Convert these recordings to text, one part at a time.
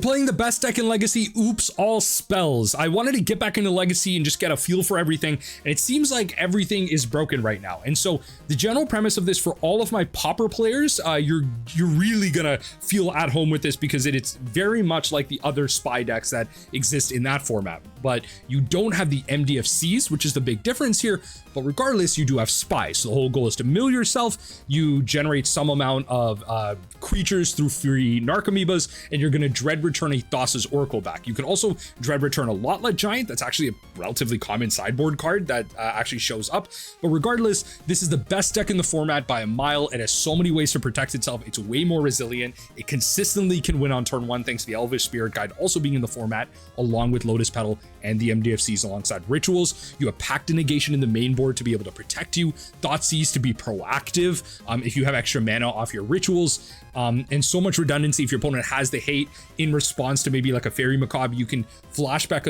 Playing the best deck in Legacy, oops, all spells. I wanted to get back into Legacy and just get a feel for everything, and it seems like everything is broken right now. And so the general premise of this for all of my Pauper players, you're really gonna feel at home with this because it's very much like the other Spy decks that exist in that format. But you don't have the MDFCs, which is the big difference here. But regardless, you do have Spy. So the whole goal is to mill yourself. You generate some amount of creatures through free Narcomoebas, and you're going to dread return a Thassa's Oracle back. You can also dread return a Lotlet Giant. That's actually a relatively common sideboard card that actually shows up. But regardless, this is the best deck in the format by a mile. It has so many ways to protect itself. It's way more resilient. It consistently can win on turn one thanks to the Elvish Spirit Guide also being in the format, along with Lotus Petal and the MDFCs alongside rituals. You have Pact of Negation in the main board to be able to protect you, Thoughtseize to be proactive if you have extra mana off your rituals, and so much redundancy if your opponent has the hate in response to maybe like a Fairy Macabre. You can flashback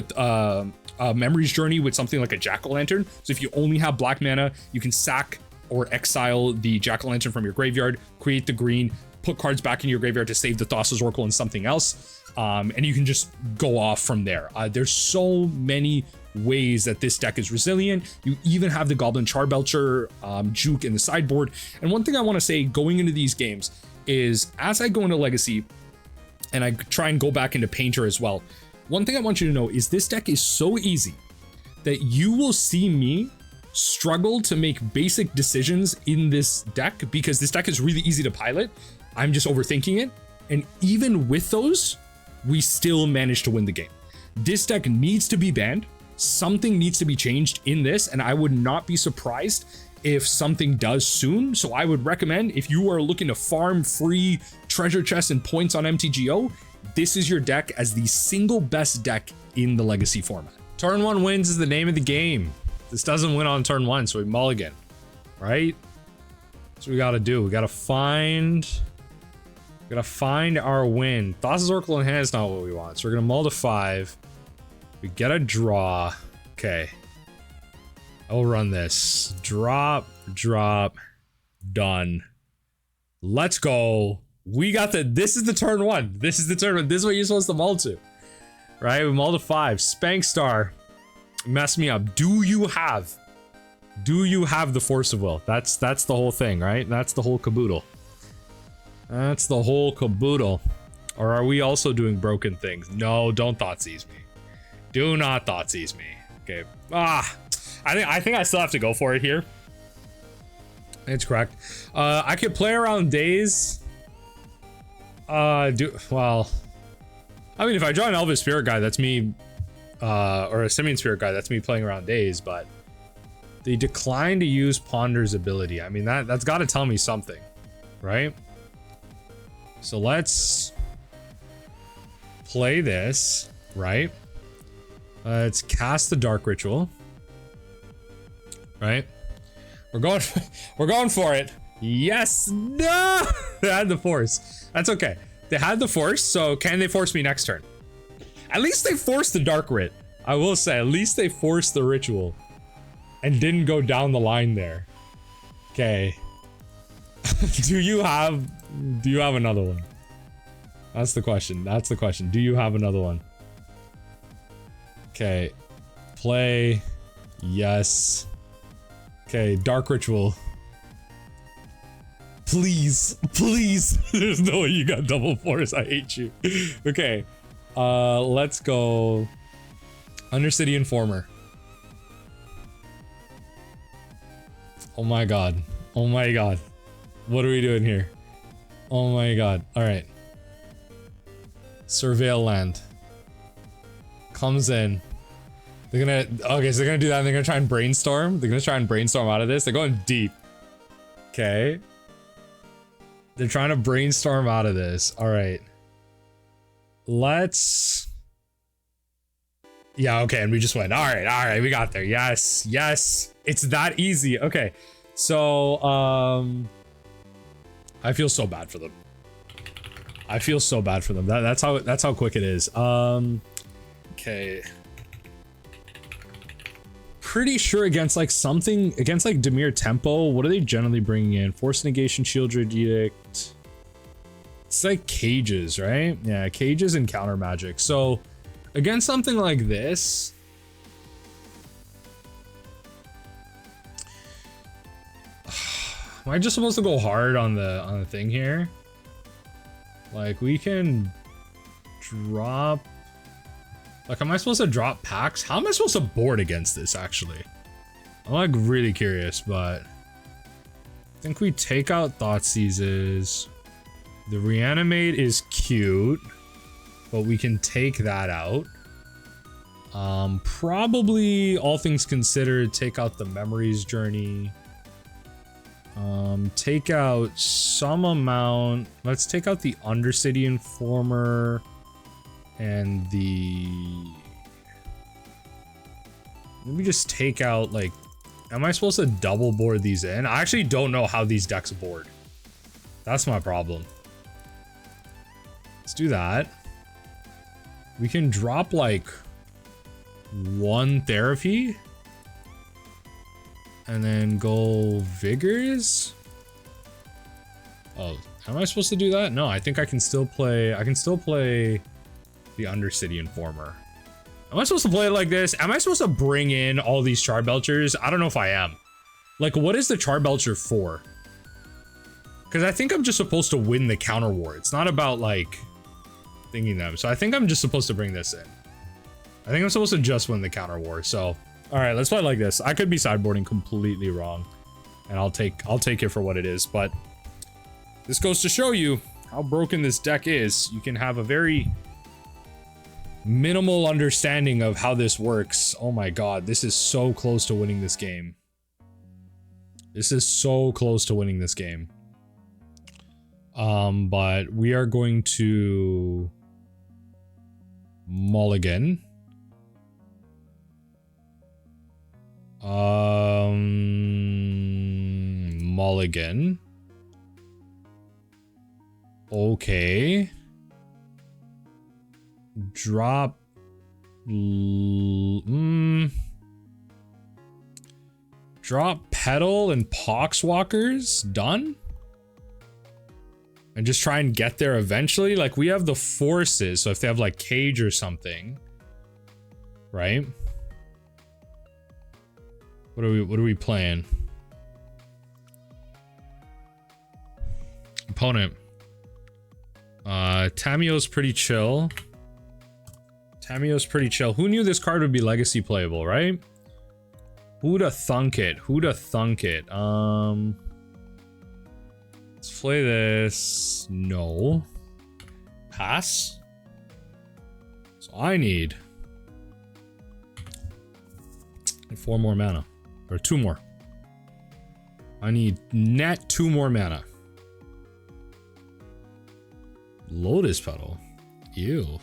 a Memory's Journey with something like a Jack-o'-lantern. So if you only have black mana, you can sack or exile the Jack-o'-lantern from your graveyard, create the green, put cards back in your graveyard to save the Thassa's Oracle and something else. And you can just go off from there. There's so many ways that this deck is resilient. You even have the Goblin Charbelcher juke in the sideboard. And one thing I want to say going into these games is as I go into Legacy and I try and go back into Painter as well, one thing I want you to know is this deck is so easy that you will see me struggle to make basic decisions in this deck because this deck is really easy to pilot. I'm just overthinking it. And even with those, we still manage to win the game. This deck needs to be banned. Something needs to be changed in this, and I would not be surprised if something does soon. So I would recommend if you are looking to farm free treasure chests and points on MTGO, this is your deck as the single best deck in the Legacy format. Turn one wins is the name of the game. This doesn't win on turn one, so we mulligan, right? That's what we gotta do. We gotta find our win. Thassa's Oracle in hand is not what we want. So we're gonna mull to 5. We get a draw. Okay. I'll run this. Drop, done. Let's go. We got this is the turn one. This is the turn one. This is what you're supposed to mull to. Right? We mull to 5. Spank Star. Mess me up. Do you have the Force of Will? That's the whole thing, right? That's the whole caboodle. That's the whole caboodle. Or are we also doing broken things? No, don't Thoughtseize me. Do not Thoughtseize me. Okay. I think I still have to go for it here. It's correct. I could play around days. Well, I mean, if I draw an Elvish Spirit Guide, that's me, or a Simian Spirit Guide, that's me playing around days, but they decline to use Ponder's ability. I mean, that's got to tell me something, right? So let's play this, right? Let's cast the Dark Ritual, right? We're going for it. Yes, no, they had the force. That's okay. They had the force, so can they force me next turn? At least they forced the Dark Rit. I will say, at least they forced the ritual and didn't go down the line there. Okay. Do you have another one? That's the question. That's the question. Do you have another one? Okay. Play. Yes. Okay, Dark Ritual. Please. There's no way you got double force. I hate you. Okay. Let's go. Undercity Informer. Oh my god. Oh my god. What are we doing here? Oh my god. Alright. Surveil land. Comes in. They're gonna... Okay, so they're gonna do that and they're gonna try and brainstorm. They're gonna try and brainstorm out of this. They're going deep. Okay. They're trying to brainstorm out of this. Alright. Let's... Yeah, okay, and we just went. Alright, we got there. Yes. It's that easy. Okay. So, I feel so bad for them. That's how quick it is. Okay. Pretty sure against like Dimir Tempo, what are they generally bringing in? Force Negation, Shield Edict. It's like cages, right? Yeah, cages and counter magic. So against something like this, am I just supposed to go hard on the thing here? Like, we can drop, like, am I supposed to drop packs? How am I supposed to board against this, actually? I'm like really curious, but I think we take out Thoughtseizes. The Reanimate is cute, but we can take that out. Probably, all things considered, take out the Memories Journey. Take out some amount. Let's take out the Undercity Informer and the... Let me just take out, like... Am I supposed to double board these in? I actually don't know how these decks board. That's my problem. Let's do that. We can drop like one therapy and then go vigors. Oh, am I supposed to do that? No, I think I can still play. I can still play the Undercity Informer. Am I supposed to play it like this? Am I supposed to bring in all these Charbelchers? I don't know if I am. Like, what is the Charbelcher for? Because I think I'm just supposed to win the counter war. It's not about, like, thinking them. So I think I'm just supposed to bring this in. I think I'm supposed to just win the counter war. So, all right, let's play it like this. I could be sideboarding completely wrong. And I'll take it for what it is. But this goes to show you how broken this deck is. You can have a very minimal understanding of how this works. Oh my god, this is so close to winning this game. This is so close to winning this game. But we are going to mulligan. Mulligan. Okay. Drop. Drop Petal and Poxwalkers. Done. And just try and get there eventually. Like, we have the forces, so if they have like cage or something, right? What are we playing? Opponent. Tamiyo's pretty chill. Tamiyo's pretty chill. Who knew this card would be legacy playable, right? Who'da thunk it? Who'da thunk it? Let's play this. No. Pass. So I need 4 more mana. Or 2 more. I need net 2 more mana. Lotus Petal. Ew.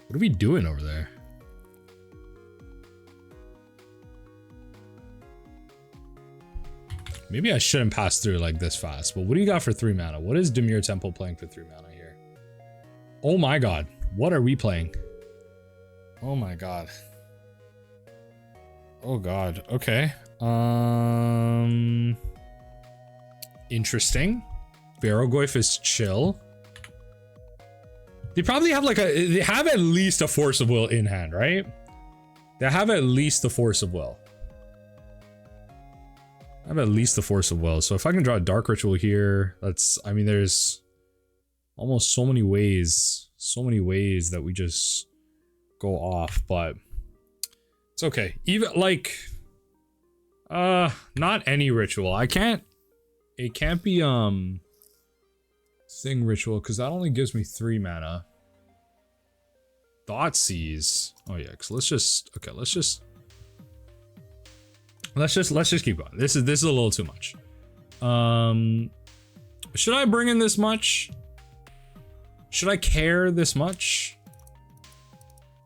What are we doing over there? Maybe I shouldn't pass through like this fast, but what do you got for 3 mana? What is Dimir Temple playing for 3 mana here? Oh my god. What are we playing? Oh my god. Oh god. Okay. Interesting. Varrogoyf is chill. They probably have like they have at least a Force of Will in hand, right? They have at least the Force of Will. I have at least the Force of Will. So if I can draw a Dark Ritual here, I mean, there's almost so many ways that we just go off, but it's okay. Even like, not any ritual. It can't be, Thing Ritual, because that only gives me 3 mana. Thoughtseize. Oh yeah, so let's just keep going. This is a little too much. Should I bring in this much? Should I care this much?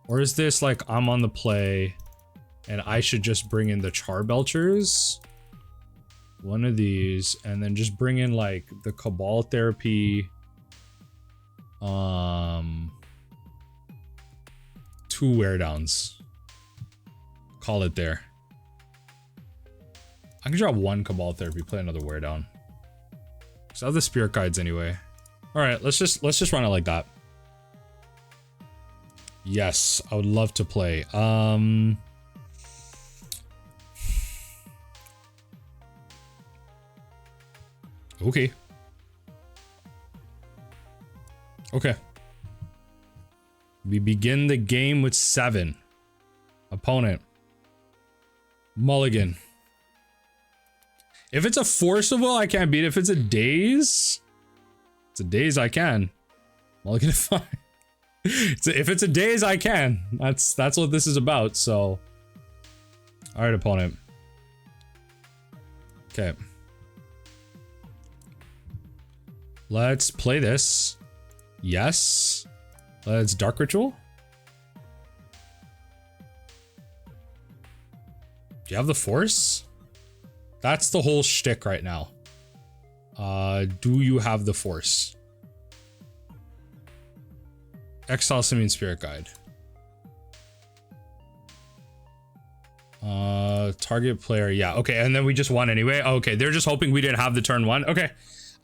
Or is this like I'm on the play and I should just bring in the Charbelchers? One of these, and then just bring in like the Cabal Therapy. 2 wear downs. Call it there. I can draw 1 Cabal Therapy, play another wear down. So I have the Spirit Guides anyway. All right, let's just run it like that. Yes, I would love to play. Okay. Okay. We begin the game with 7. Opponent. Mulligan. If it's a Force of Will, I can't beat it. If it's a Daze, I can. Mulligan is fine. If it's a Daze, I can. That's what this is about, so. Alright, opponent. Okay. Let's play this. Yes. Let's Dark Ritual. Do you have the Force? That's the whole shtick right now. Do you have the Force? Exile Simian Spirit Guide. Target player, yeah, okay, and then we just won anyway. Okay, they're just hoping we didn't have the turn 1. Okay.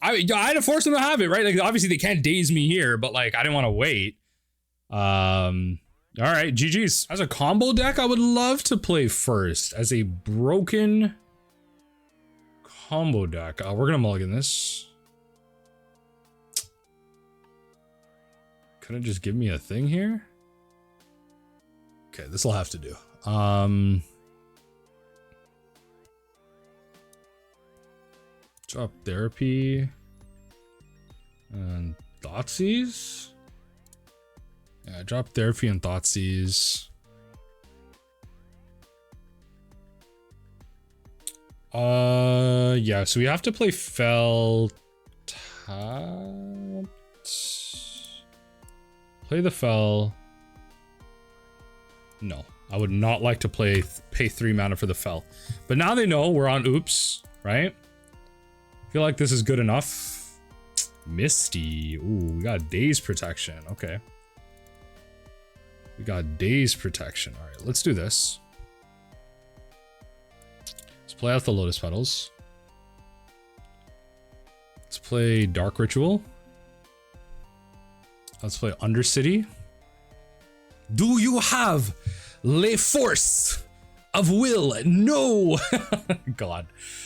I had to force them to have it, right? Like, obviously they can't daze me here, but like, I didn't want to wait. All right, GG's. As a combo deck, I would love to play first as a broken combo deck. We're gonna mulligan this. Couldn't just give me a thing here? Okay, this will have to do. Drop Therapy and Thoughtseize. Yeah, drop Therapy and Thoughtseize. Yeah, so we have to play Fell. Play the Fell. No, I would not like to pay 3 mana for the Fell. But now they know we're on Oops, right? Feel like this is good enough. Misty. Ooh, we got Daze Protection. Okay. We got Daze Protection. All right, let's do this. Let's play out the Lotus Petals. Let's play Dark Ritual. Let's play Undercity. Do you have Le Force of Will? No. God.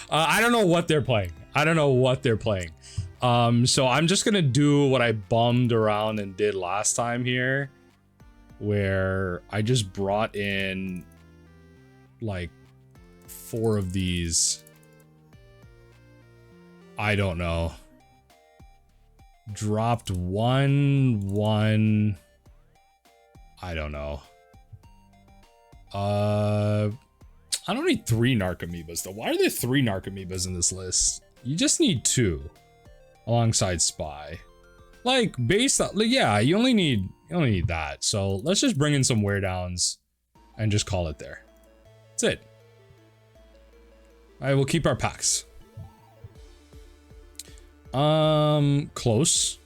I don't know what they're playing. So I'm just gonna do what I bummed around and did last time here, where I just brought in like 4 of these. I don't know. Dropped 1. I don't know. I don't need 3 Narcomoebas though. Why are there 3 Narcomoebas in this list? You just need 2 alongside Spy. Like based on, like, yeah, you only need that. So let's just bring in some wear downs and just call it there. That's it. I will keep our packs. Close.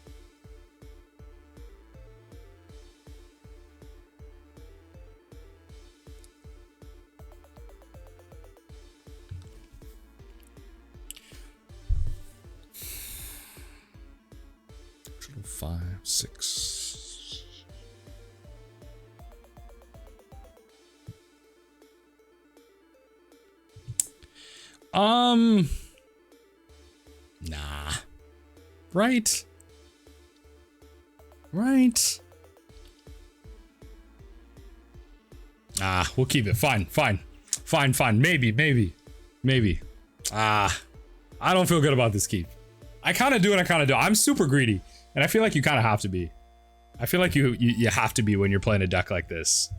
Five, 6. Nah. Right. Ah, we'll keep it. Fine. Maybe. Ah, I don't feel good about this keep. I kind of do and I kind of don't. I'm super greedy. And I feel like you kind of have to be. I feel like you have to be when you're playing a deck like this.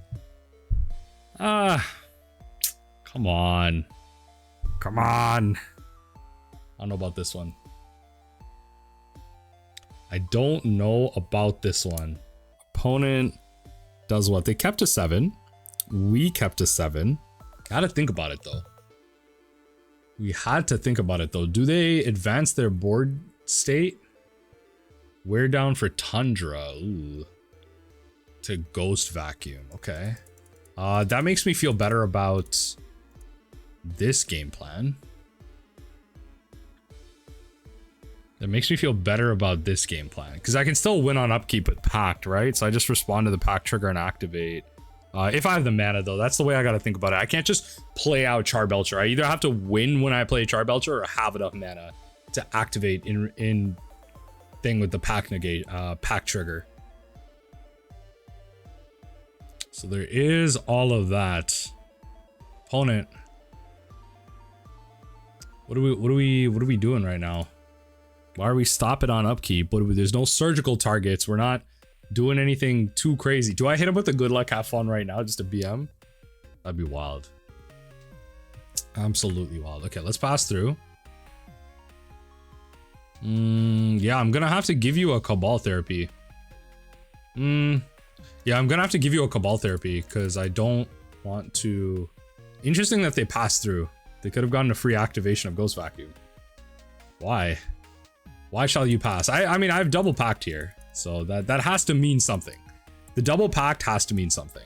Come on. I don't know about this one. Opponent does what? They kept a 7. We kept a 7. Gotta think about it though. We had to think about it though. Do they advance their board state? Wear down for Tundra. Ooh. To Ghost Vacuum. Okay. That makes me feel better about this game plan. That That makes me feel better about this game plan, because I can still win on upkeep with Pact, right? So I just respond to the Pact trigger and activate. If I have the mana, though, that's the way I got to think about it. I can't just play out Charbelcher. I either have to win when I play Charbelcher or have enough mana to activate in thing with the Pact negate, Pact trigger. So there is all of that. Opponent. What are we doing right now? Why are we stopping on upkeep? There's no surgical targets. We're not doing anything too crazy. Do I hit him with a good luck have fun right now just to BM? That'd be wild. Absolutely wild. Okay, let's pass through. Yeah, I'm gonna have to give you a Cabal Therapy. Yeah, I'm gonna have to give you a Cabal Therapy because I don't want to. Interesting that they passed through. They could have gotten a free activation of Ghost Vacuum. Why? Why shall you pass? I mean, I have double pact here, so that has to mean something. The double pact has to mean something.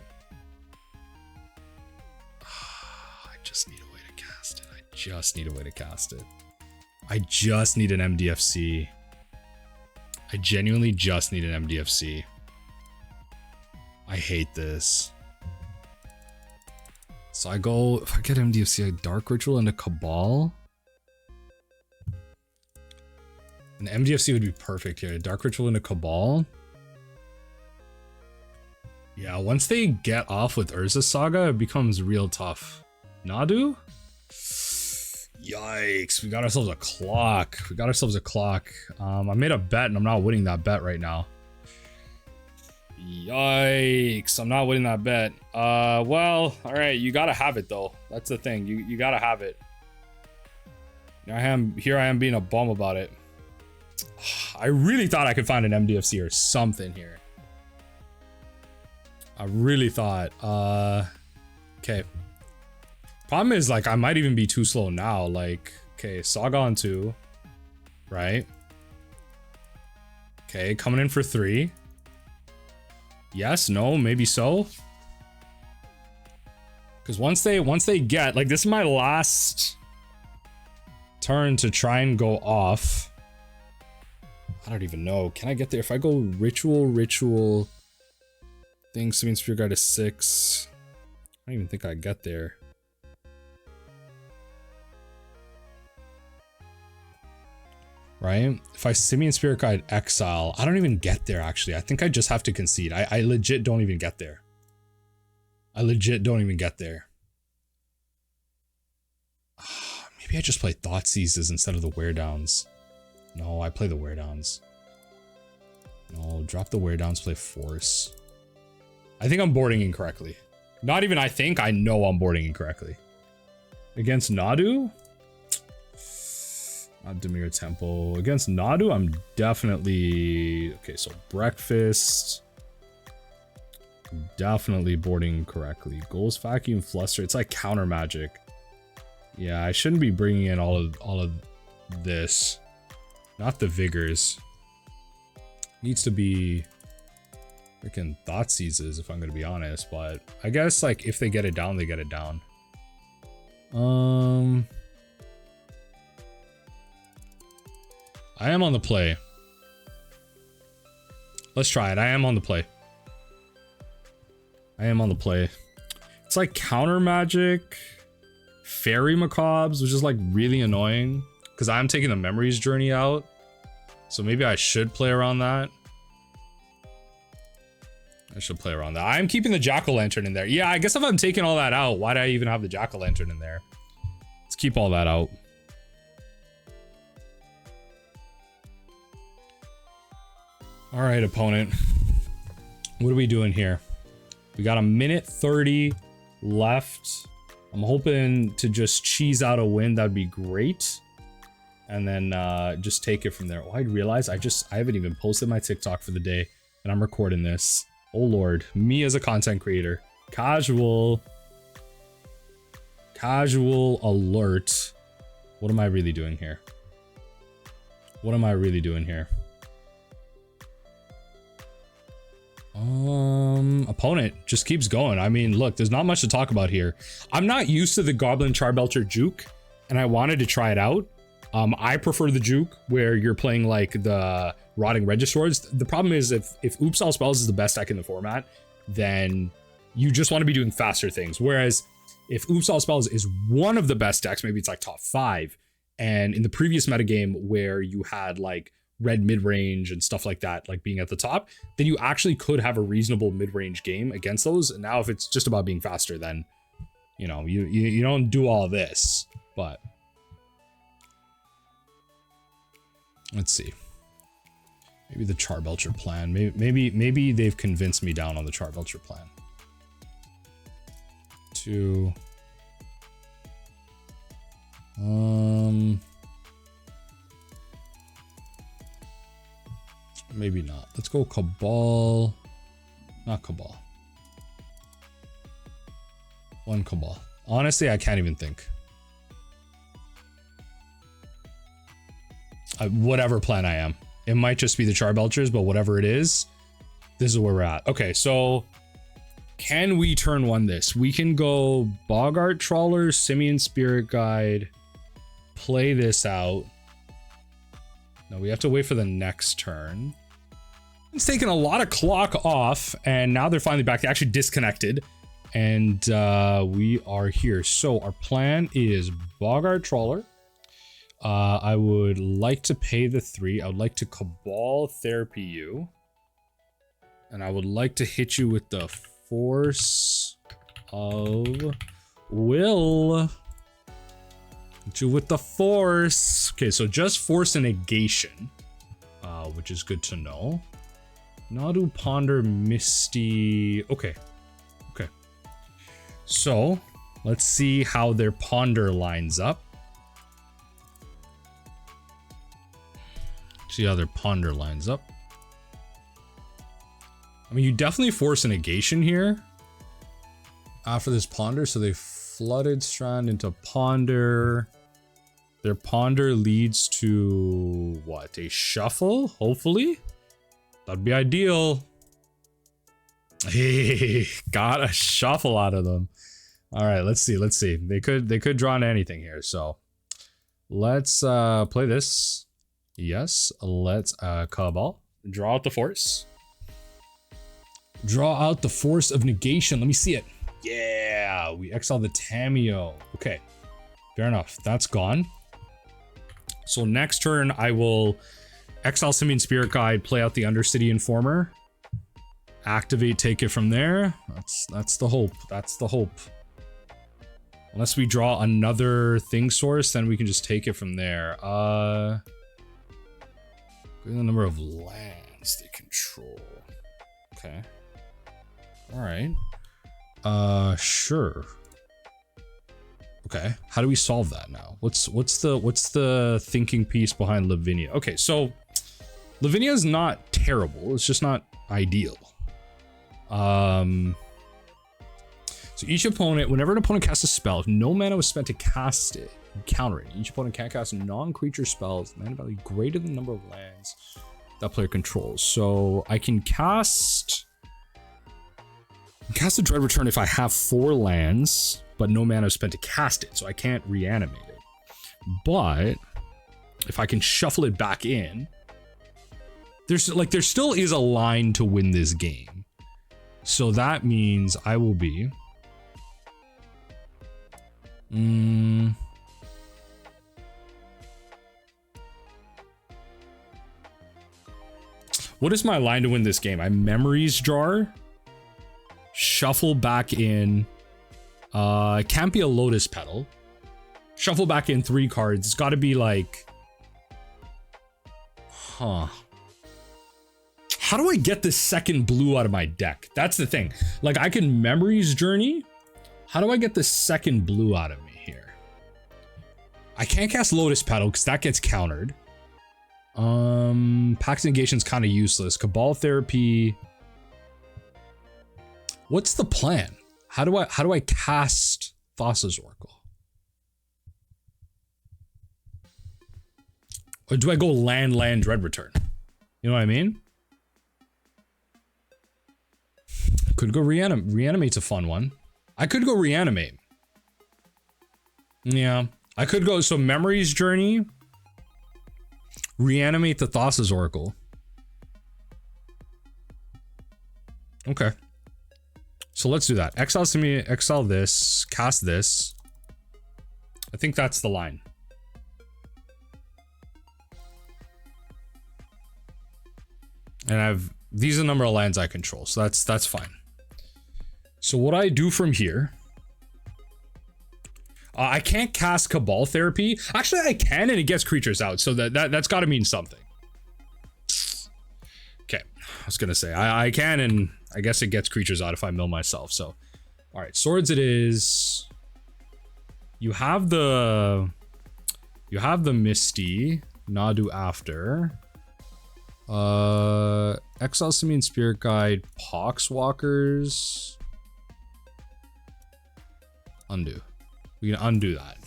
I just need a way to cast it. I just need a way to cast it. I just need an MDFC. I genuinely just need an MDFC. I hate this. So I go, if I get MDFC, I Dark Ritual into Cabal. An MDFC would be perfect here. Dark Ritual into Cabal. Yeah, once they get off with Urza Saga, it becomes real tough. Nadu? Yikes, we got ourselves a clock. I made a bet and I'm not winning that bet right now. Yikes, I'm not winning that bet. Well, all right, you gotta have it though. That's the thing, you gotta have it. Here I am being a bum about it. I really thought I could find an MDFC or something here. I really thought. Okay. Problem is, like, I might even be too slow now. Like, okay, Saga on 2. Right? Okay, coming in for 3. Yes, no, maybe so. Because once they get, like, this is my last turn to try and go off. I don't even know. Can I get there? If I go ritual thing, Simian Spear Guide is 6. I don't even think I get there. Right? If I Simian Spirit Guide Exile, I don't even get there actually. I think I just have to concede. I legit don't even get there. Maybe I just play Thoughtseizes instead of the Wear Downs. No, I play the Wear Downs. No, drop the Wear Downs, play Force. I think I'm boarding incorrectly. Not even I think, I know I'm boarding incorrectly. Against Nadu? Not Dimir Temple. Against Nadu, I'm definitely... Okay, so Breakfast. Definitely boarding correctly. Ghost Vacuum, Fluster. It's like counter magic. Yeah, I shouldn't be bringing in all of this. Not the Vigors. Needs to be freaking Thoughtseizes, if I'm gonna be honest. But I guess, like, if they get it down, they get it down. I am on the play. Let's try it. I am on the play. It's like counter magic, fairy macabres, which is like really annoying because I'm taking the memories journey out. So maybe I should play around that. I'm keeping the jack-o'-lantern in there. Yeah, I guess if I'm taking all that out, why do I even have the jack-o'-lantern in there? Let's keep all that out. All right, opponent. What are we doing here? We got a minute 30 left. I'm hoping to just cheese out a win. That'd be great. And then just take it from there. Oh, I realize I haven't even posted my TikTok for the day and I'm recording this. Oh Lord, me as a content creator. Casual alert. What am I really doing here? Opponent just keeps going. I mean, look, there's not much to talk about here. I'm not used to the Goblin Charbelcher juke, and I wanted to try it out. I prefer the juke where you're playing like the Rotting Registors. The problem is if Oops All Spells is the best deck in the format, then you just want to be doing faster things. Whereas if Oops All Spells is one of the best decks, maybe it's like top 5, and in the previous metagame where you had like red mid-range and stuff like that, like being at the top, then you actually could have a reasonable mid-range game against those. And now if it's just about being faster, then, you know, you don't do all this. But let's see. Maybe the Charbelcher plan. Maybe they've convinced me down on the Charbelcher plan. 2. Maybe not. Let's go Cabal. Not Cabal. 1 Cabal. Honestly, I can't even think. Whatever plan I am. It might just be the Charbelchers, but whatever it is, this is where we're at. Okay, so can we turn 1 this? We can go Boggart Trawler, Simian Spirit Guide, play this out. No, we have to wait for the next turn. It's taken a lot of clock off, and now they're finally back. They actually disconnected, and we are here. So our plan is Boggart Trawler. I would like to pay the 3. I would like to Cabal Therapy you. And I would like to hit you with the Force of Will. Hit you with the Force. Okay, so just Force and Negation, which is good to know. Nadu Ponder Misty. Okay. Okay. So let's see how their Ponder lines up. See how their Ponder lines up. I mean, you definitely force a negation here after this Ponder. So they flooded Strand into Ponder. Their Ponder leads to what? A shuffle, hopefully? That'd be ideal. Hey, got a shuffle out of them. All right, let's see. Let's see. They could draw into anything here. So let's play this. Yes, let's Cabal. Draw out the Force. Draw out the Force of Negation. Let me see it. Yeah, we exile the Tamiyo. Okay, fair enough. That's gone. So next turn, I will exile Simian Spirit Guide, play out the Undercity Informer, activate, take it from there. That's the hope. That's the hope. Unless we draw another thing source, then we can just take it from there. The number of lands they control. Okay. All right. Sure. Okay. How do we solve that now? What's the thinking piece behind Lavinia? Okay, so Lavinia is not terrible. It's just not ideal. So each opponent, whenever an opponent casts a spell, if no mana was spent to cast it, counter it. Each opponent can't cast non-creature spells, mana value greater than the number of lands that player controls. So I can cast a Dread Return if I have 4 lands, but no mana is spent to cast it, so I can't reanimate it. But if I can shuffle it back in, there still is a line to win this game. So that means I will be what is my line to win this game? I Memories Jar, shuffle back in, it can't be a Lotus Petal, shuffle back in 3 cards. It's got to be like, how do I get this second blue out of my deck? That's the thing. Like, I can Memories Journey. How do I get the second blue out of me here? I can't cast Lotus Petal because that gets countered. Pax Negation's kind of useless. Cabal Therapy. What's the plan? How do I cast Thassa's Oracle? Or do I go land Dread Return? You know what I mean? Could go Reanimate. Reanimate's a fun one. I could go Reanimate. Yeah. I could go, so Memories Journey. Reanimate the Thassa's Oracle. Okay. So let's do that. Exile Simian, exile this, cast this. I think that's the line. And these are the number of lands I control, so that's fine. So what I do from here, I can't cast Cabal Therapy. Actually, I can, and it gets creatures out, so that's got to mean something. Okay, I was gonna say I can, and I guess it gets creatures out if I mill myself. So, all right, swords it is. You have the Misty Nadu after. Exile Simian Spirit Guide, Poxwalkers. Undo. We can undo that.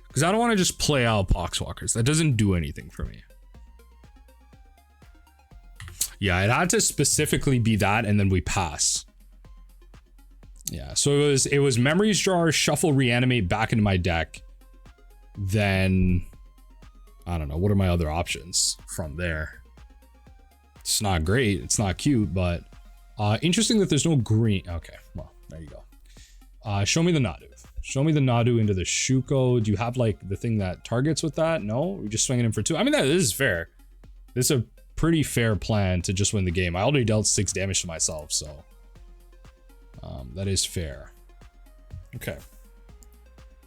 Because I don't want to just play out Poxwalkers. That doesn't do anything for me. Yeah, it had to specifically be that, and then we pass. Yeah, so it was Memories Jar, Shuffle, Reanimate back into my deck. Then, I don't know, what are my other options from there? It's not great, it's not cute, but interesting that there's no green. Okay, well, there you go. Show me the Nadu. Show me the Nadu into the Shuko. Do you have like the thing that targets with that? No, we're just swinging in for 2. I mean, this is fair. This is a pretty fair plan to just win the game. I already dealt 6 damage to myself, so that is fair. Okay.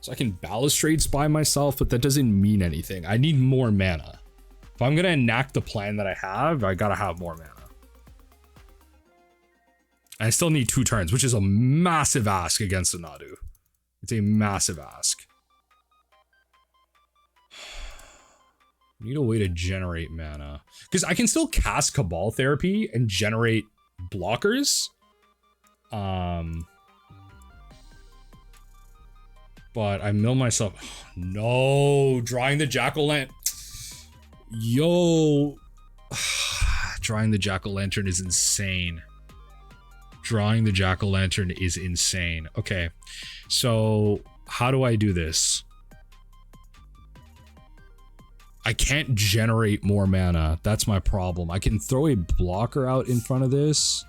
So I can Balustrade Spy myself, but that doesn't mean anything. I need more mana. If I'm gonna enact the plan that I have, I gotta have more mana. I still need 2 turns, which is a massive ask against a Nadu. It's a massive ask. Need a way to generate mana. Because I can still cast Cabal Therapy and generate blockers. But I mill myself. No, drawing the Jack-o'-lantern. Yo. Drawing the Jack-o'-lantern is insane. Drawing the Jack-o'-lantern is insane. Okay, so how do I do this? I can't generate more mana. That's my problem. I can throw a blocker out in front of this.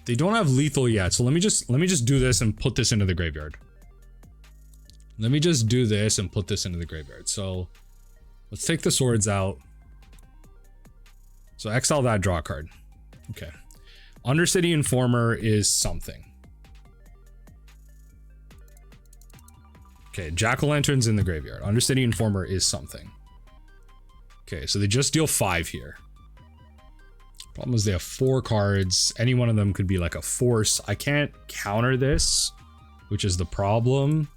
They don't have lethal yet, so let me just do this and put this into the graveyard. Let me just do this and put this into the graveyard. So let's take the swords out. So exile that, draw a card. Okay. Undercity Informer is something. Okay, Jack-o'-lantern's in the graveyard. Undercity Informer is something. Okay, so they just deal 5 here. Problem is they have 4 cards. Any one of them could be like a force. I can't counter this, which is the problem.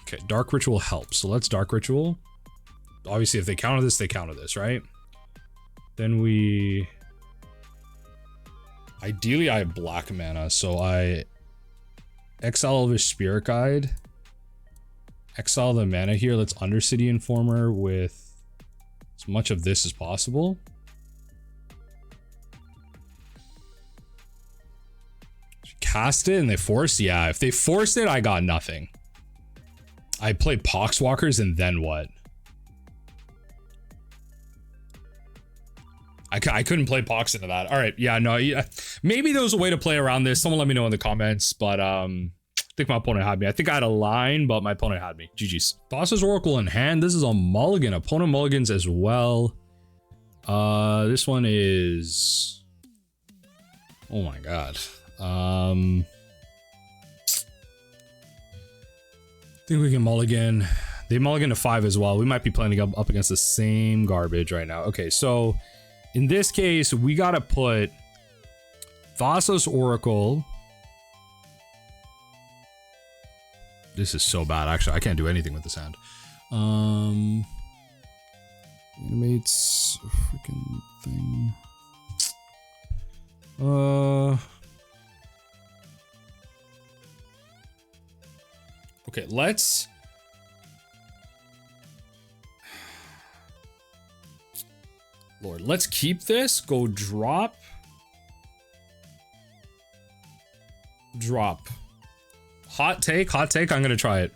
Okay, Dark Ritual helps. So let's Dark Ritual. Obviously, if they counter this, right? Then we... Ideally, I have black mana, so I... Exile Elvish Spirit Guide. Exile the mana here. Let's Undercity Informer with as much of this as possible. Cast it and they force? Yeah, if they force it, I got nothing. I play Poxwalkers and then what? I couldn't play Pox into that. All right, yeah, no, yeah. Maybe there was a way to play around this. Someone let me know in the comments, but I think my opponent had me. I think I had a line, but my opponent had me. GG's. Thassa's Oracle in hand. This is a mulligan. Opponent mulligans as well. This one is... Oh my god. I think we can mulligan. They mulligan to 5 as well. We might be playing up against the same garbage right now. Okay, so in this case, we gotta put Thassa's Oracle. This is so bad. Actually, I can't do anything with this hand. Animates freaking thing. Okay, let's... Lord, let's keep this. Go drop. Drop. Hot take, I'm gonna try it.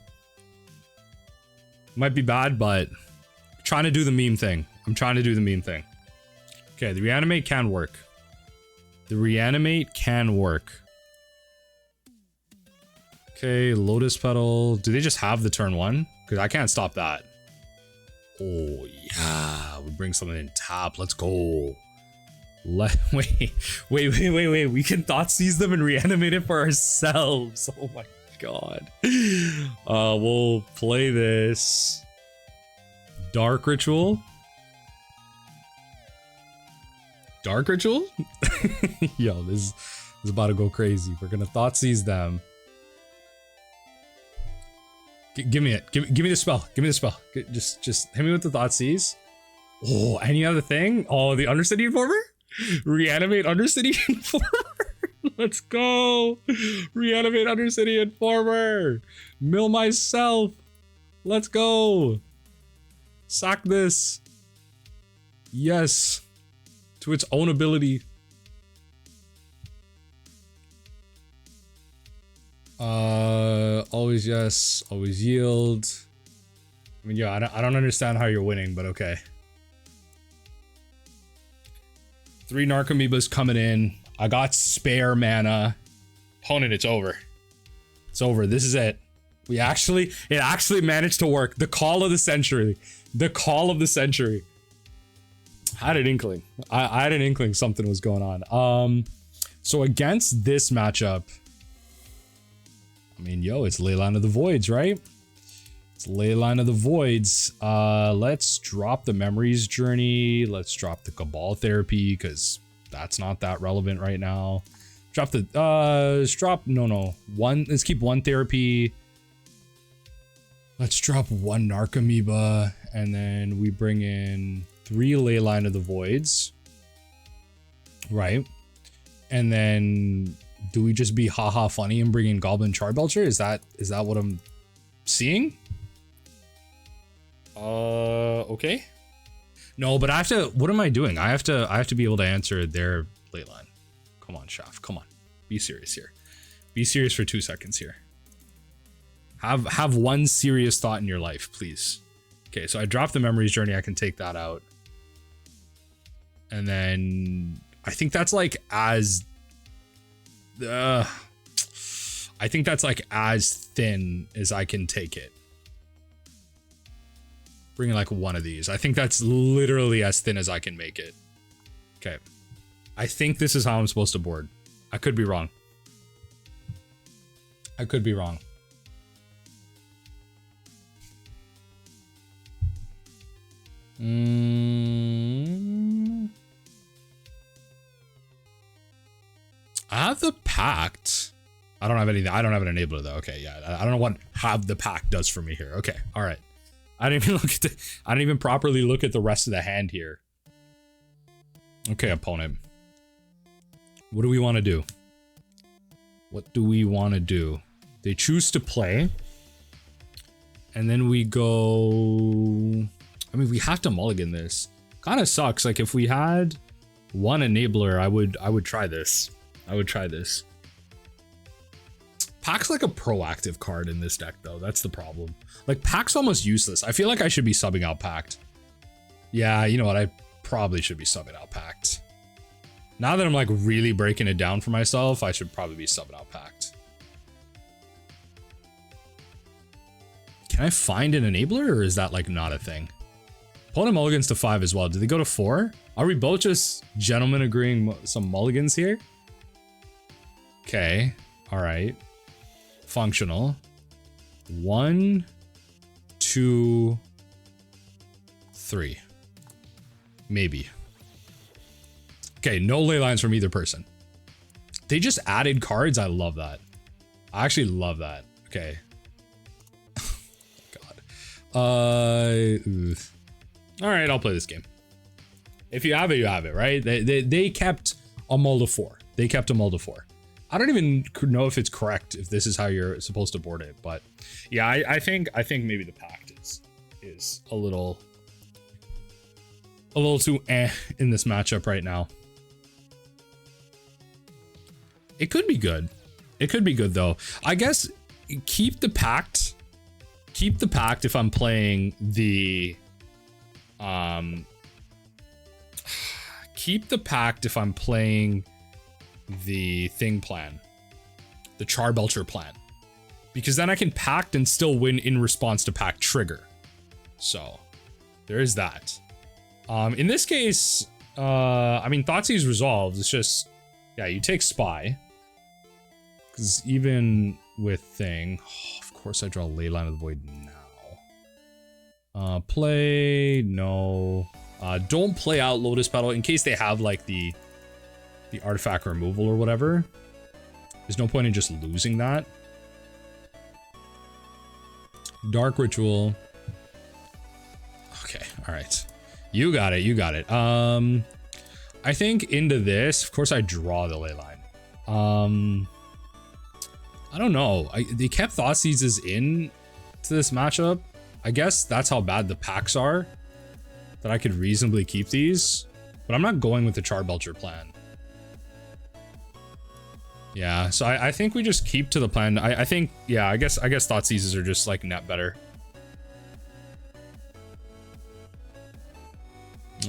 Might be bad, but trying to do the meme thing. I'm trying to do the meme thing. Okay, the reanimate can work. The reanimate can work. Okay, Lotus Petal. Do they just have the turn 1? Because I can't stop that. Oh, yeah. We bring something in top. Let's go. Wait. We can Thoughtseize them and reanimate it for ourselves. Oh my god. We'll play this. Dark Ritual. Dark Ritual? Yo, this is about to go crazy. We're gonna Thoughtseize them. Give me it. Give me the spell. Give me the spell. Just hit me with the Thoughtseize. Oh, any other thing? Oh, the Undercity Informer? Reanimate Undercity Informer. Let's go. Reanimate Undercity Informer. Mill myself. Let's go. Sack this. Yes. To its own ability. Always yes, always yield. I mean, yeah, I don't understand how you're winning, but okay. 3 Narcomoebas coming in. I got spare mana. Opponent, it's over. It's over. This is it. It actually managed to work. The call of the century. The call of the century. I had an inkling. I had an inkling something was going on. So against this matchup, I mean, yo, it's Leyline of the Voids, right? It's Leyline of the Voids. Let's drop the Memories Journey. Let's drop the Cabal Therapy, because that's not that relevant right now. Drop the, let's keep 1 Therapy. Let's drop 1 Narcomoeba, and then we bring in 3 Leyline of the Voids. Right? And then do we just be haha funny and bring in Goblin Charbelcher? Is that what I'm seeing? Okay. No, but I have to, what am I doing? I have to be able to answer their Leyline. Come on, Shaft. Come on. Be serious here. Be serious for 2 seconds here. Have one serious thought in your life, please. Okay, so I dropped the Memories Journey. I can take that out. And then I think that's like as I think that's like as thin as I can take it. Bringing like 1 of these. I think that's literally as thin as I can make it. Okay. I think this is how I'm supposed to board. I could be wrong. I could be wrong. I have the Pact. I don't have anything. I don't have an enabler though. Okay, yeah. I don't know what have the Pact does for me here. Okay, all right. I didn't even look at the. I didn't even properly look at the rest of the hand here. Okay, opponent. What do we want to do? What do we want to do? They choose to play, and then we go. I mean, we have to mulligan this. Kind of sucks. Like if we had 1 enabler, I would try this. I would try this. Pact's like a proactive card in this deck, though. That's the problem. Like, Pact's almost useless. I feel like I should be subbing out Pact. Yeah, you know what? I probably should be subbing out Pact. Now that I'm, like, really breaking it down for myself, I should probably be subbing out Pact. Can I find an enabler, or is that, like, not a thing? Opponent mulligans to 5 as well. Did they go to 4? Are we both just gentlemen agreeing some mulligans here? Okay. All right. Functional. 1, 2, 3. Maybe. Okay, no ley lines from either person. They just added cards. I love that. I actually love that. Okay. God. All right, I'll play this game. If you have it, you have it, right? They kept a mull to 4. They kept a mull to 4. I don't even know if it's correct, if this is how you're supposed to board it, but yeah, I think maybe the Pact is a little too in this matchup right now. It could be good. It could be good though. I guess keep the pact. Keep the pact if I'm playing the keep the pact if I'm playing the thing plan, the Charbelcher plan, because then I can pact and still win in response to pact trigger. So there is that. In this case, I mean, Thoughtseize resolves. It's just, yeah, you take Spy, because even with thing, oh, of course I draw Leyline of the Void now. Play, no. Don't play out Lotus Petal in case they have like the artifact removal or whatever. There's no point in just losing that. Dark Ritual. Okay, all right. You got it, you got it. I think into this, of course I draw the Leyline. I don't know. They kept Thoughtseizes in to this matchup. I guess that's how bad the packs are, that I could reasonably keep these, but I'm not going with the Charbelcher plan. Yeah, so I think we just keep to the plan. I think, yeah, I guess Thoughtseizes are just like net better.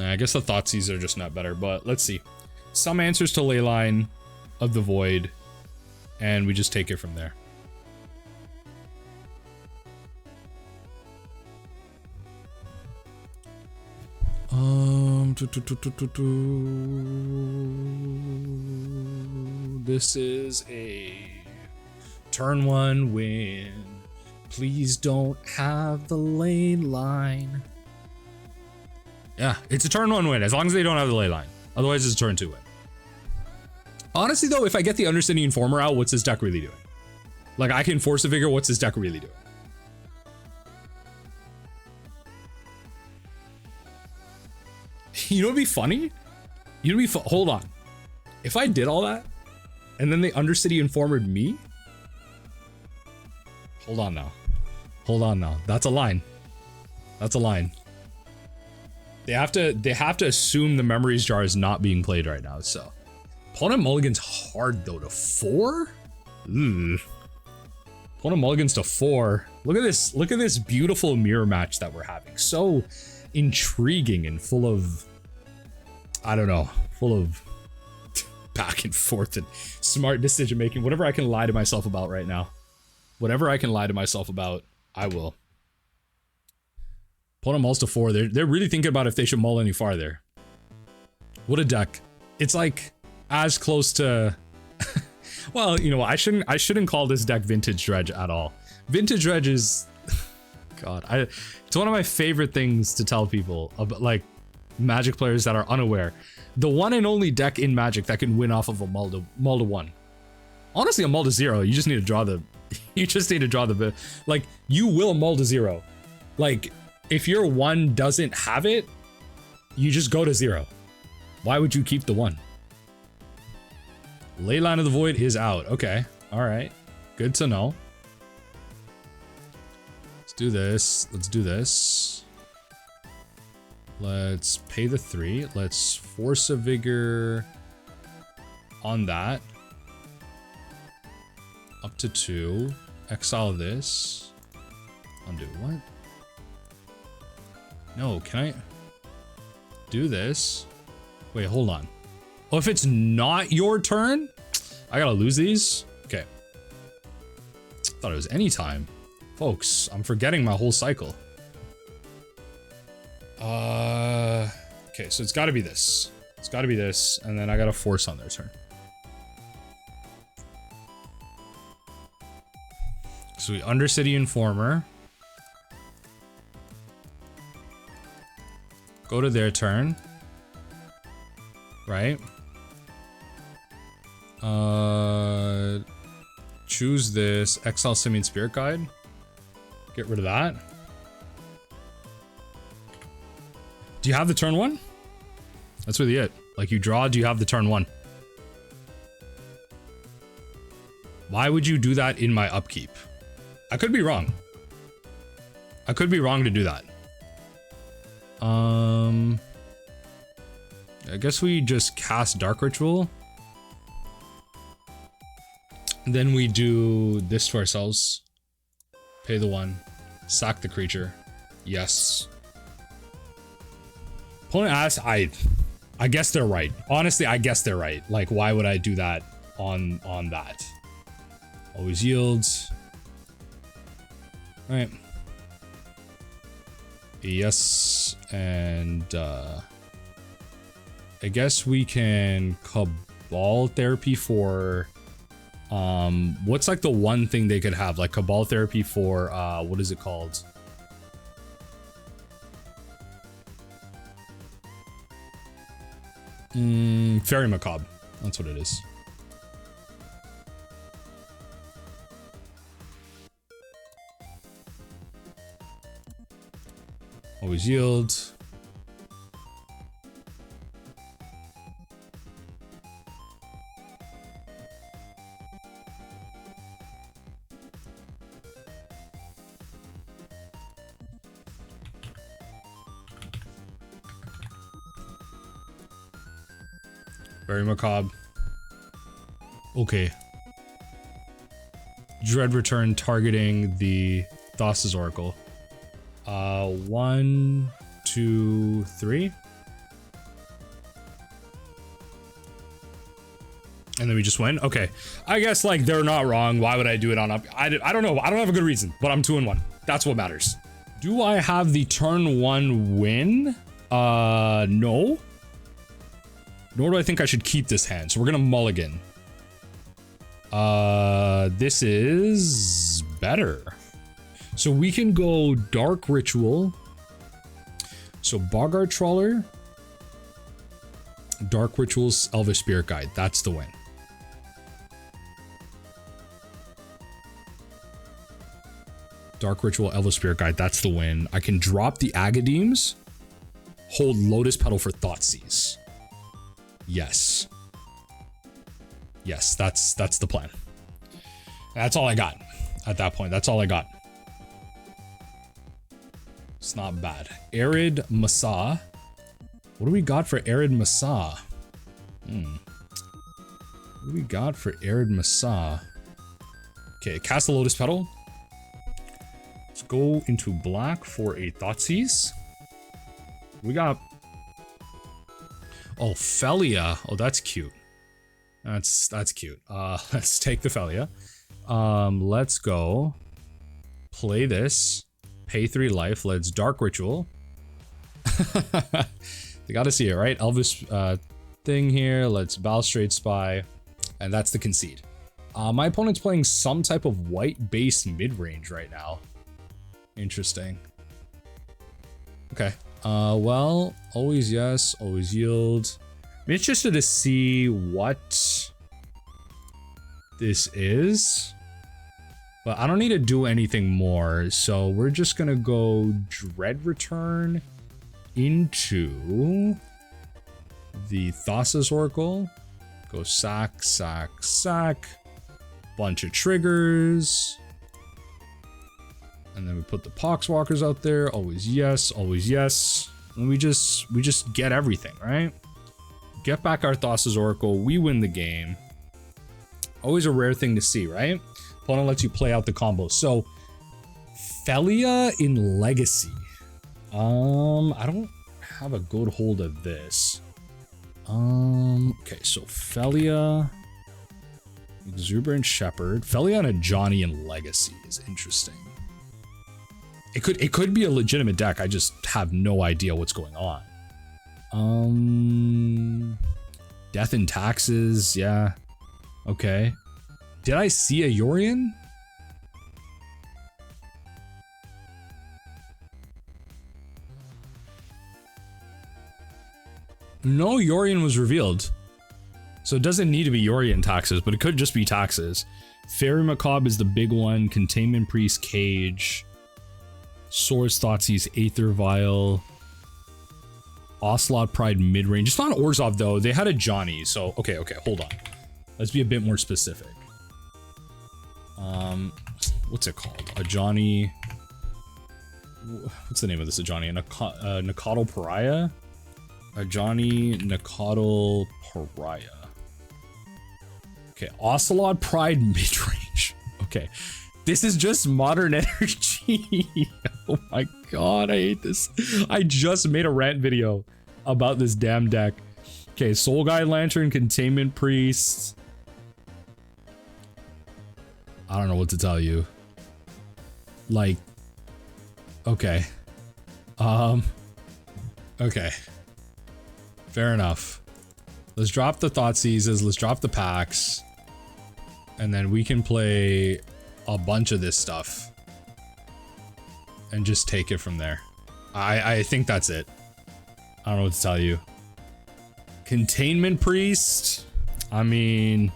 I guess the Thoughtseize are just not better, but let's see. Some answers to Leyline of the Void, and we just take it from there. This is a turn 1 win. Please don't have the Leyline. Yeah, it's a turn 1 win, as long as they don't have the Leyline. Otherwise, it's a turn 2 win. Honestly, though, if I get the Undercity Informer out, what's this deck really doing? Like, I can Force of Vigor, what's this deck really doing? You know what'd be funny? Hold on. If I did all that, and then they Undercity Informered me? Hold on now. Hold on now. That's a line. That's a line. They have to assume the Memories Jar is not being played right now, so. Opponent mulligans hard though to 4? Opponent mulligans to 4. Look at this beautiful mirror match that we're having. So intriguing and full of, I don't know, full of back and forth and smart decision making. Whatever I can lie to myself about right now. Whatever I can lie to myself about, I will. Opponent mulls to 4. They're really thinking about if they should mull any farther. What a deck. It's like as close to well, you know, I shouldn't call this deck Vintage Dredge at all. Vintage Dredge is God, it's one of my favorite things to tell people about, like, Magic players that are unaware. The one and only deck in Magic that can win off of a mull to 1. Honestly, a mull to 0, you just need to draw the like, you will mull to 0. Like, if your 1 doesn't have it, you just go to 0. Why would you keep the 1? Leyline of the Void is out. Okay. All right. Good to know. Let's do this. Let's do this. Let's pay the 3. Let's Force of Vigor on that. Up to 2. Exile this. Undo. What? No, can I do this? Wait, hold on. Oh, if it's not your turn, I gotta lose these? Okay. Thought it was any time. Folks, I'm forgetting my whole cycle. Okay, so it's gotta be this. It's gotta be this, and then I gotta force on their turn. So we Undercity Informer. Go to their turn. Right? Choose this. Exile Simian Spirit Guide. Get rid of that. Do you have the turn 1? That's really it. Like, you draw, do you have the turn 1? Why would you do that in my upkeep? I could be wrong. I could be wrong to do that. I guess we just cast Dark Ritual. Then we do this to ourselves. Pay the 1. Sack the creature. Yes. Opponent asks, I guess they're right. Honestly, I guess they're right. Like, why would I do that on that? Always yields. All right. Yes, and I guess we can Cabal Therapy for what's like the one thing they could have, like Cabal Therapy for what is it called? Fairy Macabre. That's what it is. Always yield. Very macabre. Okay. Dread return targeting the Thassa's Oracle. 1, 2, 3. And then we just win. Okay. I guess like they're not wrong. Why would I do it on up? I don't know. I don't have a good reason, but I'm 2-1. That's what matters. Do I have the turn 1 win? No. Nor do I think I should keep this hand. So we're gonna mulligan. This is better. So we can go Dark Ritual. So Boggart Trawler. Dark Rituals, Elvish Spirit Guide. That's the win. Dark Ritual, Elvish Spirit Guide. That's the win. I can drop the Agadeems. Hold Lotus Petal for Thoughtseize. Yes. Yes, that's the plan. That's all I got at that point. That's all I got. It's not bad. Arid Masa. What do we got for Arid Masa? What do we got for Arid Masa? Okay, cast the Lotus Petal. Let's go into black for a Thoughtseize. We got... Oh, Felia. Oh, that's cute. That's cute. Let's take the Felia. Let's go. Play this. Pay 3 life. Let's Dark Ritual. You gotta see it, right? Elvish thing here. Let's Balustrade Spy. And that's the concede. My opponent's playing some type of white base mid-range right now. Interesting. Okay. Well, always yes, always yield. I'm interested to see what this is, but I don't need to do anything more. So we're just gonna go Dread Return into the Thassa's Oracle. Go sack, sack, sack. Bunch of triggers. And then we put the Poxwalkers out there. Always yes, always yes. And we just get everything, right? Get back our Thassa's Oracle. We win the game. Always a rare thing to see, right? Opponent lets you play out the combo. So, Felia in Legacy. I don't have a good hold of this. Okay, so Felia, Exuberant Shepherd. Felia and a Johnny in Legacy is interesting. It could be a legitimate deck. I just have no idea what's going on. Death and Taxes, yeah. Okay. Did I see a Yorion? No Yorion was revealed. So it doesn't need to be Yorion Taxes, but it could just be Taxes. Fairy Macabre is the big one. Containment Priest, Cage. Swords, Thoughtseize, Aether Vial. Ocelot Pride mid-range. It's not an Orzhov though. They had a Johnny. So, okay, hold on. Let's be a bit more specific. What's it called? A Johnny. What's the name of this? A Johnny? Nakatl Pariah? A Johnny Nakatl Pariah. Okay, Ocelot Pride mid-range. Okay. This is just modern energy. Oh my god, I hate this. I just made a rant video about this damn deck. Okay, Soul Guide Lantern, Containment Priest. I don't know what to tell you. Like, okay. Okay. Fair enough. Let's drop the Thoughtseizes, let's drop the packs. And then we can play a bunch of this stuff. And just take it from there. I think that's it. I don't know what to tell you. Containment Priest. I mean,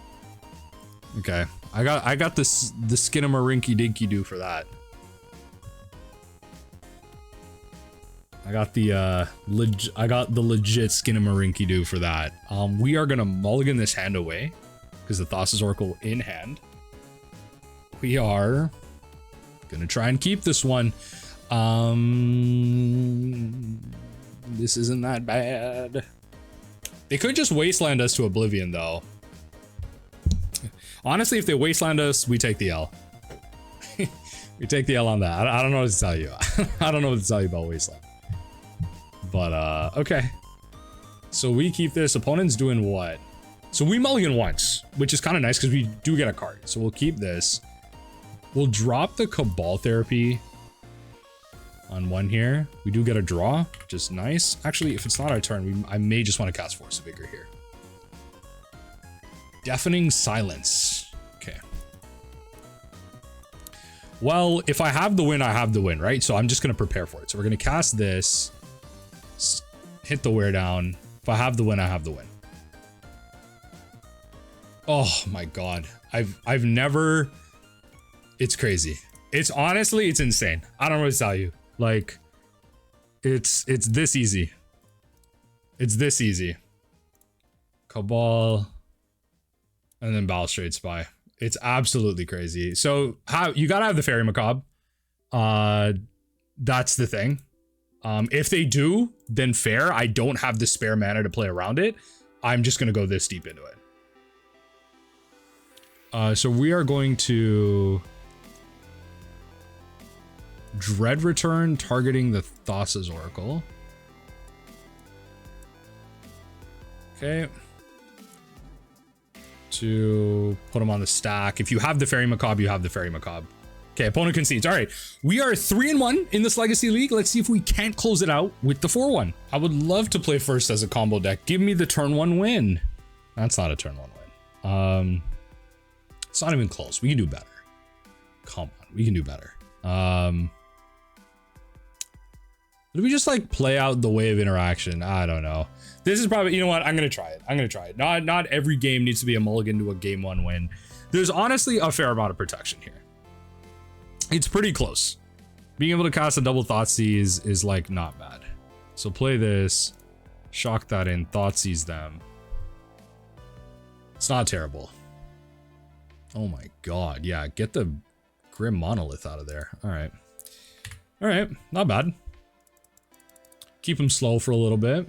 okay. I got this the Skinamarinky Dinky Doo for that. I got the legit Skinamarinky Doo for that. We are gonna mulligan this hand away because the Thassa's Oracle in hand. We are gonna try and keep this one. This isn't that bad. They could just wasteland us to oblivion though. Honestly, if they wasteland us, we take the L. We take the L on that. I don't know what to tell you. I don't know what to tell you about wasteland. But okay. So we keep this. Opponent's doing what? So we mulligan once, which is kind of nice because we do get a card. So we'll keep this. We'll drop the Cabal Therapy on one here. We do get a draw, which is nice. Actually, if it's not our turn, I may just want to cast Force of Vigor here. Deafening Silence. Okay. Well, if I have the win, I have the win, right? So I'm just going to prepare for it. So we're going to cast this, hit the wear down. If I have the win, I have the win. Oh my god. I've never... It's crazy. It's honestly, it's insane. I don't know what to tell you. Like, it's this easy. It's this easy. Cabal, and then Balustrade Spy. It's absolutely crazy. So how you gotta have the Fairy Macabre. That's the thing. If they do, then fair. I don't have the spare mana to play around it. I'm just gonna go this deep into it. So we are going to Dread Return, targeting the Thassa's Oracle. Okay. To put them on the stack. If you have the Fairy Macabre, you have the Fairy Macabre. Okay, opponent concedes. All right, we are 3-1 in this Legacy League. Let's see if we can't close it out with the 4-1. I would love to play first as a combo deck. Give me the turn 1 win. That's not a turn 1 win. It's not even close. We can do better. Come on, we can do better. Did we just like play out the way of interaction? I don't know. This is probably, you know what? I'm going to try it. I'm going to try it. Not every game needs to be a mulligan to a game 1 win. There's honestly a fair amount of protection here. It's pretty close. Being able to cast a double Thoughtseize is like not bad. So play this, shock that in, Thoughtseize them. It's not terrible. Oh my god. Yeah, get the Grim Monolith out of there. All right. All right. Not bad. Keep them slow for a little bit.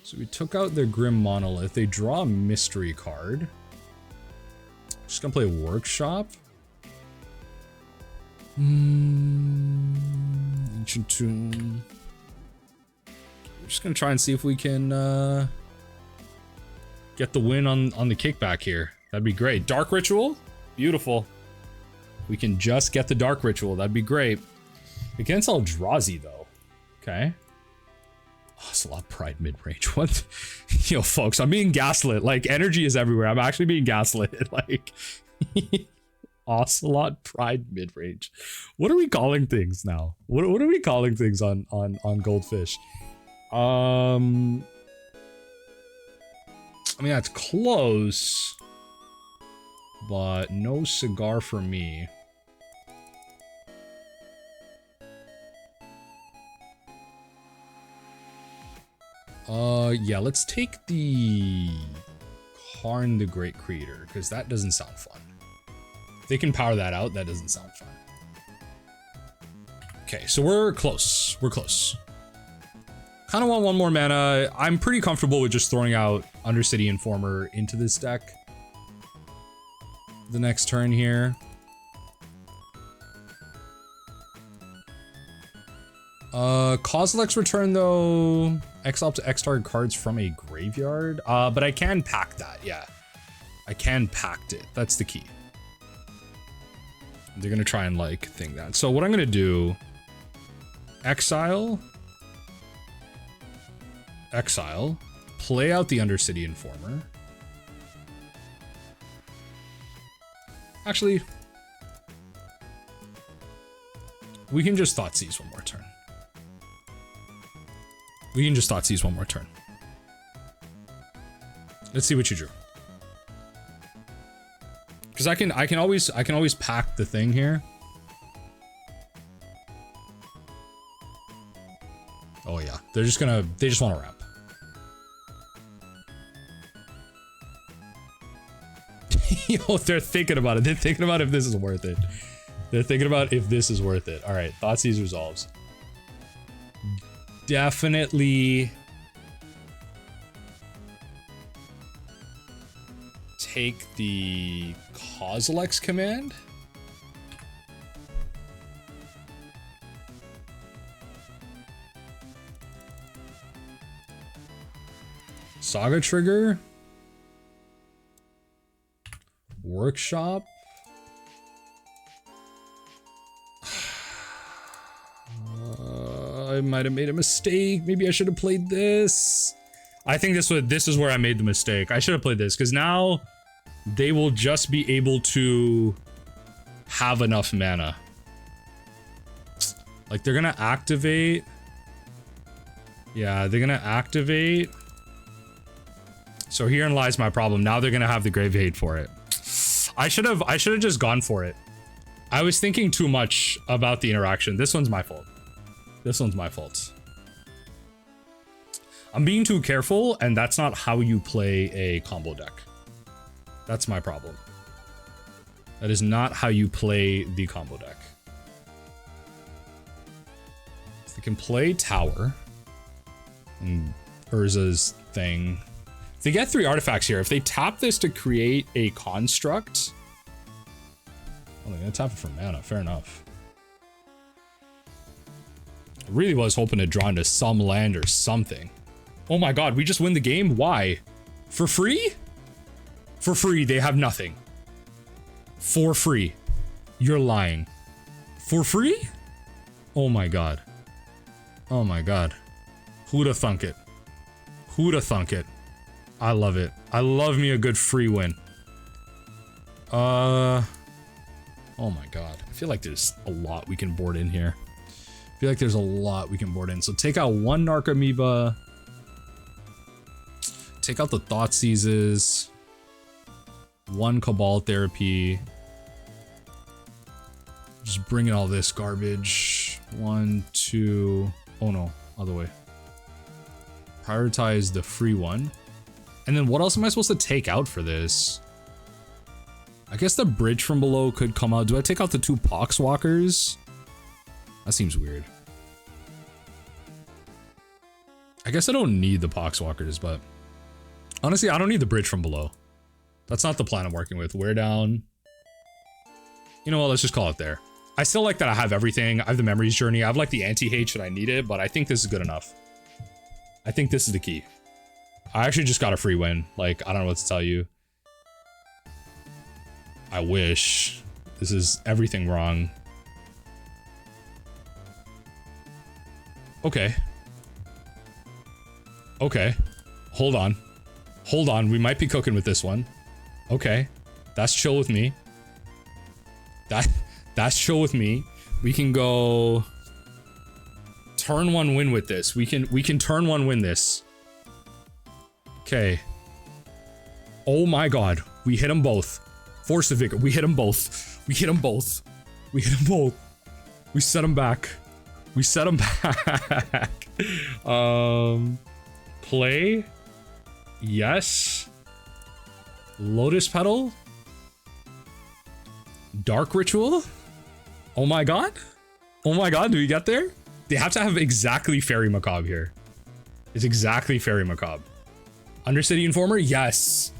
So we took out their Grim Monolith. They draw a mystery card. Just gonna play Workshop. Ancient Tomb. We're just gonna try and see if we can get the win on the kickback here. That'd be great. Dark Ritual. Beautiful. We can just get the Dark Ritual. That'd be great. Against Eldrazi though. Okay. Oh, it's a lot of Pride mid-range. What? Yo, folks, I'm being gaslit. Like, energy is everywhere. I'm actually being gaslit. Like, Ocelot Pride mid-range. What are we calling things now? What are we calling things on Goldfish? I mean, that's close, but no cigar for me. Yeah, let's take the Karn the Great Creator, because that doesn't sound fun. If they can power that out, that doesn't sound fun. Okay, so we're close. We're close. Kind of want one more mana. I'm pretty comfortable with just throwing out Undercity Informer into this deck the next turn here. Kozilek's return though. Exile up to X target cards from a graveyard. But I can pack that, yeah. I can pact it. That's the key. They're gonna try and like thing that. So what I'm gonna do, exile, play out the Undercity Informer. Actually, we can just Thoughtseize one more turn. Let's see what you drew. Because I can always pack the thing here. Oh yeah, they just want to ramp. Yo, they're thinking about it. They're thinking about if this is worth it. All right, Thoughtseize resolves. Definitely take the Kozilek's command. Saga trigger. Workshop. I might have made a mistake. Maybe I should have played this. I think this is where I made the mistake. I should have played this because now they will just be able to have enough mana. Like they're gonna activate. Yeah, they're gonna activate. So herein lies my problem. Now they're gonna have the Graveyard for it. I should have just gone for it. I was thinking too much about the interaction. This one's my fault. I'm being too careful, and that's not how you play a combo deck. That's my problem. That is not how you play the combo deck. If they can play Tower and Urza's thing. If they get 3 artifacts here, if they tap this to create a construct. Oh, they're gonna tap it for mana, fair enough. I really was hoping to draw into some land or something. Oh my god, we just win the game? Why? For free? For free, they have nothing. For free. You're lying. For free? Oh my god. Oh my god. Who'da thunk it? Who'da thunk it? I love it. I love me a good free win. Oh my god. I feel like there's a lot we can board in here. So take out 1 Narcomoeba. Take out the Thoughtseizes. 1 Cabal Therapy. Just bring in all this garbage. 1, 2. Oh no, other way. Prioritize the free one. And then what else am I supposed to take out for this? I guess the bridge from below could come out. Do I take out the 2 Poxwalkers? That seems weird. I guess I don't need the Poxwalkers, but honestly, I don't need the bridge from below. That's not the plan I'm working with. Wear down. You know what? Let's just call it there. I still like that I have everything. I have the Memories Journey. I have like the anti-hate should I need it, but I think this is good enough. I think this is the key. I actually just got a free win. Like, I don't know what to tell you. I wish. This is everything wrong. Okay. Okay. Hold on. Hold on. We might be cooking with this one. Okay. That's chill with me. That's chill with me. We can go turn 1 win with this. We can turn 1 win this. Okay. Oh my god. We hit them both. Force of Vigor. We hit them both. We set them back. Play. Yes. Lotus Petal. Dark Ritual. Oh my god. Oh my god, do we get there? They have to have exactly Fairy Macabre here. It's exactly Fairy Macabre. Undercity Informer? Yes.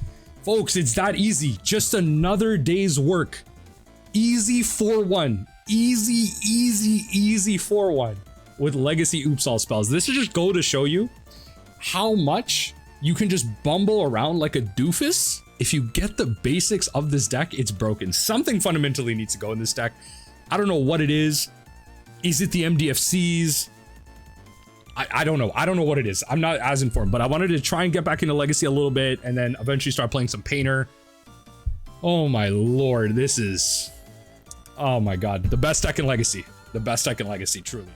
Folks, it's that easy. Just another day's work. Easy 4-1. Easy 4-1. with Legacy Oops All spells. This is just go to show you how much you can just bumble around like a doofus. If you get the basics of this deck, it's broken. Something fundamentally needs to go in this deck. I don't know what it is. Is it the MDFCs? I don't know. I don't know what it is. I'm not as informed, but I wanted to try and get back into Legacy a little bit and then eventually start playing some Painter. Oh my lord, this is... Oh my god, the best deck in Legacy. The best deck in Legacy, truly.